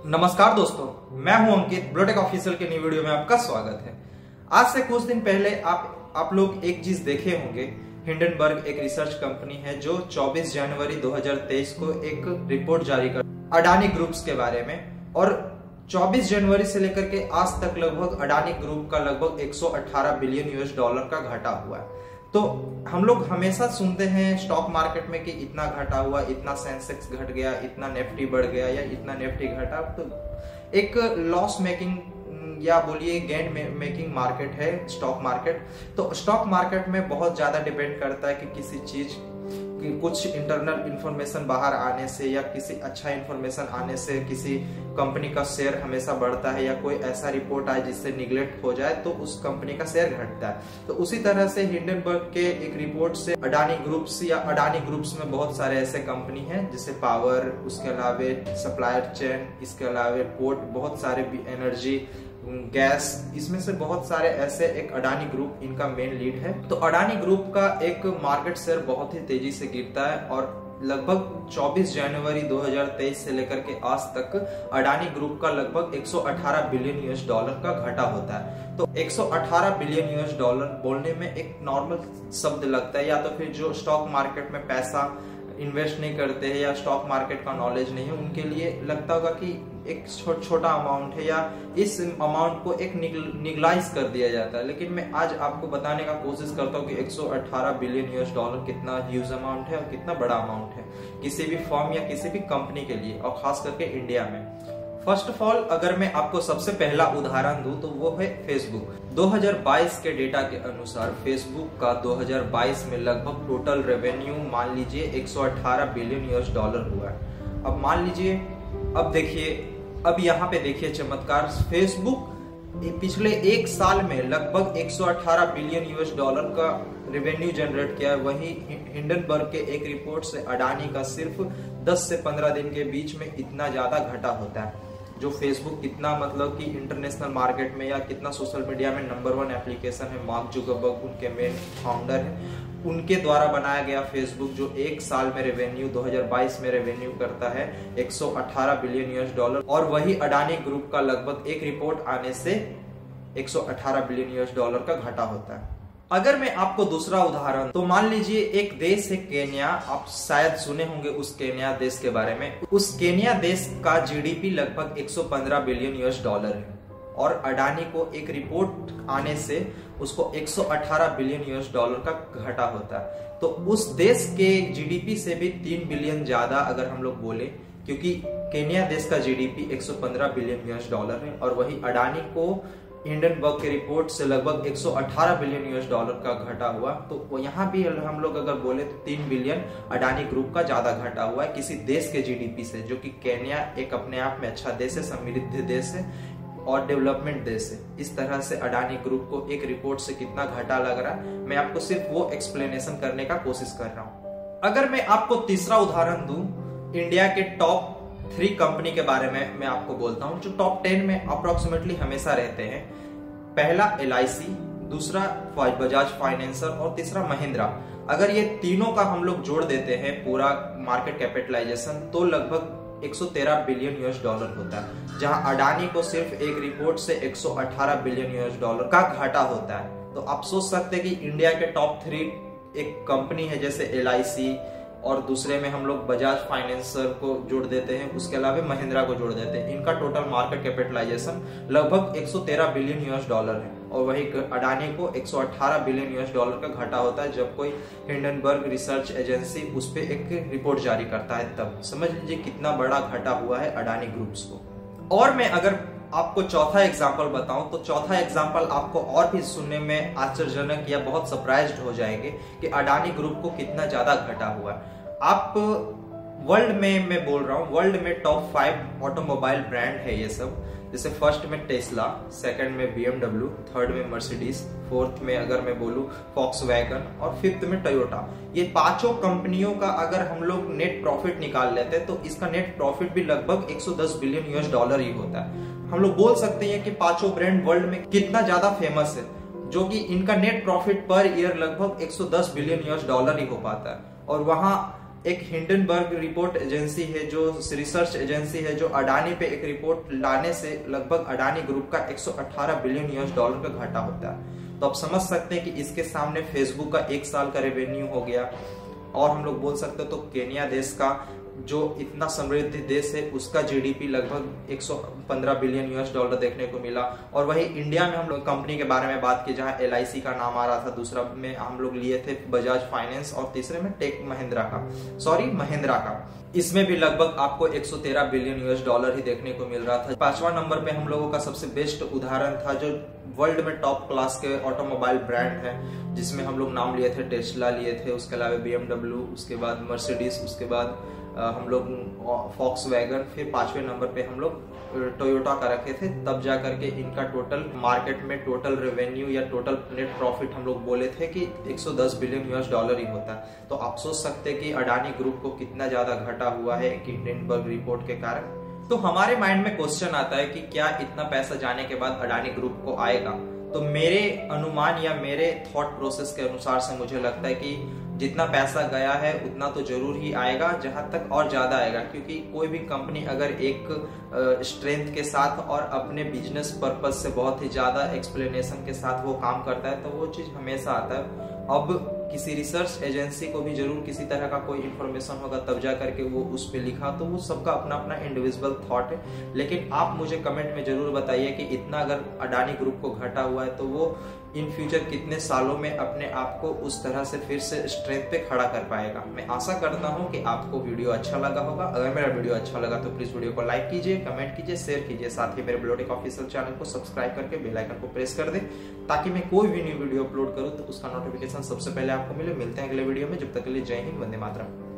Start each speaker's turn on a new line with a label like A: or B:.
A: नमस्कार दोस्तों, मैं हूं अंकित। ब्लूटेक ऑफिशियल के नई वीडियो में आपका स्वागत है। आज से कुछ दिन पहले आप लोग एक चीज देखे होंगे। हिंडनबर्ग एक रिसर्च कंपनी है जो 24 जनवरी 2023 को एक रिपोर्ट जारी कर अडानी ग्रुप्स के बारे में, और 24 जनवरी से लेकर के आज तक लगभग अडानी ग्रुप का लगभग 118 बिलियन यूएस डॉलर का घाटा हुआ है। तो हम लोग हमेशा सुनते हैं स्टॉक मार्केट में कि इतना घाटा हुआ, इतना सेंसेक्स घट गया, इतना निफ्टी बढ़ गया या इतना निफ्टी घटा। तो एक लॉस मेकिंग या बोलिए गेन मेकिंग मार्केट है स्टॉक मार्केट। तो स्टॉक मार्केट में बहुत ज्यादा डिपेंड करता है कि किसी चीज कि कुछ इंटरनल इंफॉर्मेशन बाहर आने से या किसी अच्छा इंफॉर्मेशन आने से किसी कंपनी का शेयर हमेशा बढ़ता है, या कोई ऐसा रिपोर्ट आए जिससे निगलेक्ट हो जाए तो उस कंपनी का शेयर घटता है। तो उसी तरह से हिंडनबर्ग के एक रिपोर्ट से अडानी ग्रुप्स या अडानी ग्रुप्स में बहुत सारे ऐसे कंपनी हैं जैसे पावर, उसके अलावा सप्लायर चेन, इसके अलावा पोर्ट, बहुत सारे एनर्जी, गैस, इसमें से बहुत सारे ऐसे एक अडानी ग्रुप इनका मेन लीड है। तो अडानी ग्रुप का एक मार्केट शेयर बहुत ही तेजी से गिरता है और लगभग 24 जनवरी 2023 से लेकर के आज तक अडानी ग्रुप का लगभग 118 बिलियन यूएस डॉलर का घाटा होता है। तो 118 बिलियन यूएस डॉलर बोलने में एक नॉर्मल शब्द लगता है, या तो फिर जो स्टॉक मार्केट में पैसा इन्वेस्ट नहीं करते हैं या स्टॉक मार्केट का नॉलेज नहीं है उनके लिए लगता होगा कि एक छोटा अमाउंट है या इस अमाउंट को एक निगलाइज कर दिया जाता है। लेकिन मैं आज आपको बताने का कोशिश करता हूँ कि 118 बिलियन यूएस डॉलर कितना ह्यूज अमाउंट है और कितना बड़ा अमाउंट है किसी भी फर्म या किसी भी कंपनी के लिए, और खास करके इंडिया में। फर्स्ट ऑफ ऑल अगर मैं आपको सबसे पहला उदाहरण दूं तो वो है फेसबुक। 2022 के डेटा के अनुसार फेसबुक का 2022 में लगभग टोटल रेवेन्यू मान लीजिए 118 बिलियन यूएस डॉलर हुआ है। अब मान लीजिए, अब देखिए, अब यहाँ पे देखिए चमत्कार, फेसबुक पिछले एक साल में लगभग 118 बिलियन यूएस डॉलर का रेवेन्यू जनरेट किया है। वहीं हिंडनबर्ग के एक रिपोर्ट से अडानी का सिर्फ 10 से 15 दिन के बीच में इतना ज्यादा घटा होता है। जो फेसबुक कितना मतलब कि इंटरनेशनल मार्केट में या कितना सोशल मीडिया में नंबर 1 एप्लीकेशन है, मार्क जुकरबर्ग उनके मेन फाउंडर है, उनके द्वारा बनाया गया फेसबुक जो एक साल में रेवेन्यू 2022 में रेवेन्यू करता है 118 बिलियन यूएस डॉलर, और वही अडानी ग्रुप का लगभग एक रिपोर्ट आने से 118 बिलियन यूएस डॉलर का घाटा होता है। अगर मैं आपको दूसरा उदाहरण, तो मान लीजिए एक देश है केन्या, आप शायद सुने होंगे उस केन्या देश के बारे में। उस केन्या देश का जीडीपी लगभग 115 बिलियन यूएस डॉलर है, और अडानी को एक रिपोर्ट आने से उसको 118 बिलियन यूएस डॉलर का घाटा होता है। तो उस देश के जीडीपी से भी 3 बिलियन ज्यादा अगर हम लोग बोले, क्योंकि केन्या देश का जीडीपी 115 बिलियन यूएस डॉलर है, और वही अडानी को हिंडनबर्ग के रिपोर्ट से लगभग 118 बिलियन यूएस डॉलर का घाटा हुआ। तो यहाँ भी हम लोग अगर बोले तो 3 बिलियन अडानी ग्रुप का ज्यादा घाटा हुआ है किसी देश के जीडीपी से, जो कि केन्या एक अपने आप में अच्छा देश है, समृद्ध देश है और डेवलपमेंट देश है। इस तरह से अडानी ग्रुप को एक रिपोर्ट से कितना घाटा लग रहा है, मैं आपको सिर्फ वो एक्सप्लेनेशन करने का कोशिश कर रहा हूँ। अगर मैं आपको तीसरा उदाहरण दूं, इंडिया के टॉप 3 कंपनी के बारे में मैं आपको बोलता हूं जो टॉप 10 में अप्रोक्सीमेटली हमेशा रहते हैं। पहला LIC, दूसरा बजाज फाइनेंसर और तीसरा महिंद्रा। अगर ये तीनों का हम लोग जोड़ देते हैं पूरा मार्केट कैपिटलाइजेशन तो लगभग 113 बिलियन यूएस डॉलर होता है, जहां अडानी को सिर्फ एक रिपोर्ट से 118 बिलियन यूएस डॉलर का घाटा होता है। तो आप सोच सकते हैं कि इंडिया के टॉप 3 एक कंपनी है जैसे LIC, और दूसरे में हम लोग बजाज फाइनेंसर को जोड़ देते हैं, उसके अलावा महिंद्रा को जोड़ देते हैं, इनका टोटल मार्केट कैपिटलाइजेशन लगभग 113 बिलियन यूएस डॉलर है, और वही अडानी को 118 बिलियन यूएस डॉलर का घाटा होता है जब कोई हिंडनबर्ग रिसर्च एजेंसी उस पर एक रिपोर्ट जारी करता है। तब समझ लीजिए कितना बड़ा घाटा हुआ है अडानी ग्रुप्स को। और मैं अगर आपको चौथा एग्जाम्पल बताऊं तो चौथा एग्जाम्पल आपको और भी सुनने में आश्चर्यजनक या बहुत सरप्राइज्ड हो जाएंगे कि अडानी ग्रुप को कितना ज्यादा घटा हुआ है। आप वर्ल्ड में, मैं बोल रहा हूँ वर्ल्ड में टॉप 5 ऑटोमोबाइल ब्रांड है ये सब, जैसे फर्स्ट में टेस्ला, सेकंड में BMW, थर्ड में मर्सिडीज, फोर्थ में अगर मैं बोलूँ फॉक्सवैगन और फिफ्थ में टोयोटा। ये पांचों कंपनियों का अगर हम लोग नेट प्रॉफिट निकाल लेते हैं तो इसका नेट प्रॉफिट भी लगभग 110 बिलियन यूएस डॉलर ही होता है। हम लोग बोल सकते हैं कि पांचों ब्रांड वर्ल्ड में कितना ज्यादा फेमस है, जो कि इनका नेट प्रॉफिट पर ईयर लगभग 110 बिलियन यूएस डॉलर ही हो पाता है। और वहां एक हिंडनबर्ग रिपोर्ट एजेंसी है, जो रिसर्च एजेंसी है, जो अडानी पे एक रिपोर्ट लाने से लगभग अडानी ग्रुप का 118 बिलियन यूएस डॉलर का घाटा होता है। तो आप समझ सकते हैं कि इसके सामने फेसबुक का 1 साल का रेवेन्यू हो गया। और हम लोग बोल सकते हैं तो केन्या देश का, जो इतना समृद्ध देश है, उसका जीडीपी लगभग 115 बिलियन यूएस डॉलर देखने को मिला। और वही इंडिया में हम लोग कंपनी के बारे में बात की, जहां एलआईसी का नाम आ रहा था, दूसरा में हम लोग लिए थे बजाज फाइनेंस, और तीसरे में महिंद्रा का। इसमें भी लगभग आपको 113 बिलियन यूएस डॉलर ही देखने को मिल रहा था। 5वां नंबर पे हम लोगों का सबसे बेस्ट उदाहरण था, जो वर्ल्ड में टॉप क्लास के ऑटोमोबाइल ब्रांड है, जिसमें हम लोग नाम लिए थे, टेस्ला लिए थे, उसके अलावा BMW, उसके बाद मर्सिडीज, उसके बाद हम लोग फॉक्सवैगन, फिर 5वें नंबर पे हम लोग टोयोटा का रखे थे। तब जा करके इनका टोटल मार्केट में टोटल रेवेन्यू या टोटल नेट प्रॉफिट हम लोग बोले थे कि 110 बिलियन यूएस डॉलर ही होता है। तो आप सोच सकते हैं कि अडानी ग्रुप को कितना ज्यादा घाटा हुआ है हिंडनबर्ग रिपोर्ट के कारण। तो हमारे माइंड में क्वेश्चन आता है कि क्या इतना पैसा जाने के बाद अडानी ग्रुप को आएगा? तो मेरे अनुमान या मेरे थॉट प्रोसेस के अनुसार से मुझे लगता है कि जितना पैसा गया है उतना तो जरूर ही आएगा, जहां तक और ज्यादा आएगा, क्योंकि कोई भी कंपनी अगर एक स्ट्रेंथ के साथ और अपने बिजनेस पर्पज से बहुत ही ज्यादा एक्सप्लेनेशन के साथ वो काम करता है, तो वो चीज हमेशा आता है। अब किसी रिसर्च एजेंसी को भी जरूर किसी तरह का कोई इन्फॉर्मेशन होगा, तब जा करके वो उस पे लिखा, तो वो सबका अपना अपना इंडिविजुअल थॉट है। लेकिन आप मुझे कमेंट में जरूर बताइए कि इतना अगर अडानी ग्रुप को घाटा हुआ है, तो वो इन फ्यूचर कितने सालों में अपने आप को उस तरह से फिर से स्ट्रेंथ पे खड़ा कर पाएगा। मैं आशा करता हूं कि आपको वीडियो अच्छा लगा होगा। अगर मेरा वीडियो अच्छा लगा तो प्लीज वीडियो को लाइक कीजिए, कमेंट कीजिए, शेयर कीजिए, साथ ही मेरे ब्लूटेक ऑफिशियल चैनल को सब्सक्राइब करके बेल आइकन को प्रेस कर दे, ताकि मैं कोई भी न्यू वीडियो अपलोड करूं तो उसका नोटिफिकेशन सबसे पहले आपको मिले। मिलते हैं अगले वीडियो में, जब तक के लिए जय हिंद, वंदे मातरम।